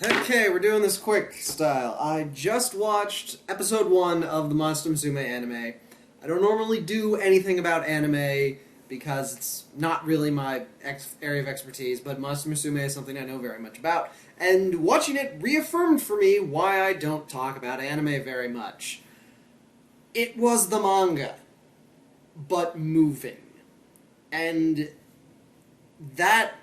Okay, we're doing this quick style. I just watched episode 1 of the Musume anime. I don't normally do anything about anime because it's not really my area of expertise, but Musume is something I know very much about. And watching it reaffirmed for me why I don't talk about anime very much. It was the manga, but moving. And that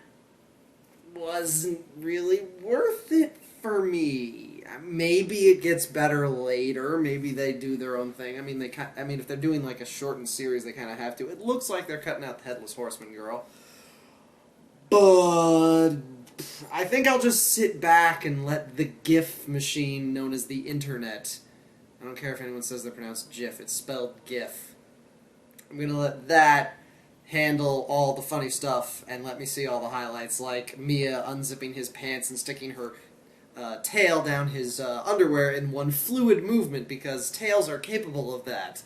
wasn't really worth it for me. Maybe it gets better later. Maybe they do their own thing. I mean, if they're doing like a shortened series, they kind of have to. It looks like they're cutting out the Headless Horseman girl, but I think I'll just sit back and let the GIF machine known as the internet. I don't care if anyone says they're pronounced GIF. It's spelled GIF. I'm gonna let that handle all the funny stuff and let me see all the highlights, like Mia unzipping his pants and sticking her tail down his underwear in one fluid movement, because tails are capable of that.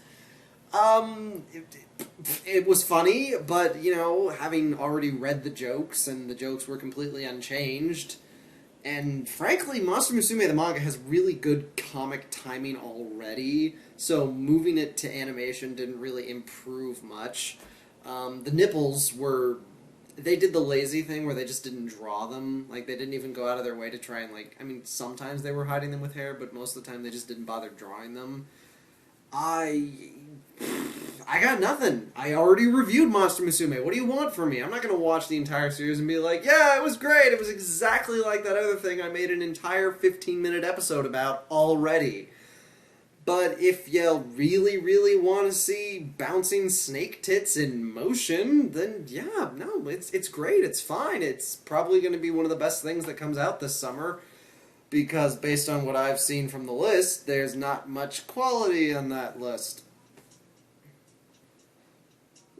It was funny, but, you know, having already read the jokes, and the jokes were completely unchanged, and frankly, Musume the manga has really good comic timing already, so moving it to animation didn't really improve much. The nipples were... They did the lazy thing where they just didn't draw them. Like, they didn't even go out of their way to try and, like... I mean, sometimes they were hiding them with hair, but most of the time they just didn't bother drawing them. I got nothing. I already reviewed Monster Musume. What do you want from me? I'm not going to watch the entire series and be like, yeah, it was great. It was exactly like that other thing I made an entire 15-minute episode about already. But if you really, really want to see bouncing snake tits in motion, then yeah, no, it's great, it's fine. It's probably going to be one of the best things that comes out this summer, because based on what I've seen from the list, there's not much quality on that list.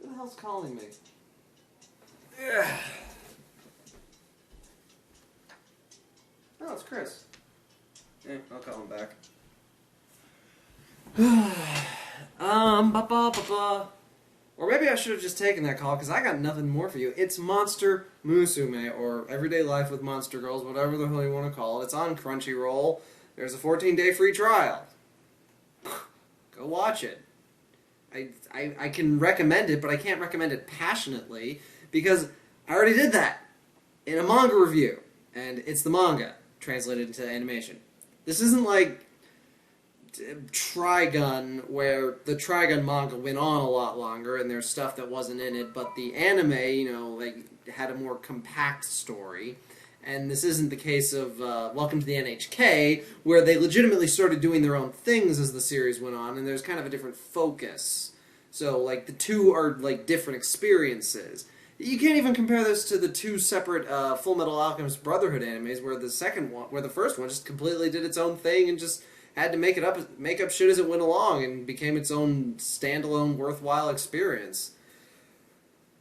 Who the hell's calling me? Yeah. Oh, it's Chris. Yeah, I'll call him back. Or maybe I should have just taken that call, because I got nothing more for you. It's Monster Musume, or Everyday Life with Monster Girls, whatever the hell you want to call it. It's on Crunchyroll. There's a 14-day free trial. Go watch it. I can recommend it, but I can't recommend it passionately, because I already did that in a manga review, and it's the manga translated into animation. This isn't like Trigun, where the Trigun manga went on a lot longer and there's stuff that wasn't in it, but the anime, you know, like, had a more compact story. And this isn't the case of Welcome to the NHK, where they legitimately started doing their own things as the series went on, and there's kind of a different focus. So, like, the two are, like, different experiences. You can't even compare this to the two separate Full Metal Alchemist Brotherhood animes, where the first one just completely did its own thing and just had to make up shit as it went along, and became its own standalone, worthwhile experience.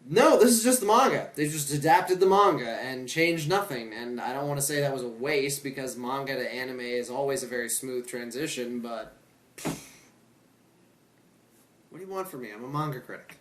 No, this is just the manga. They just adapted the manga and changed nothing, and I don't want to say that was a waste, because manga to anime is always a very smooth transition, but what do you want from me? I'm a manga critic.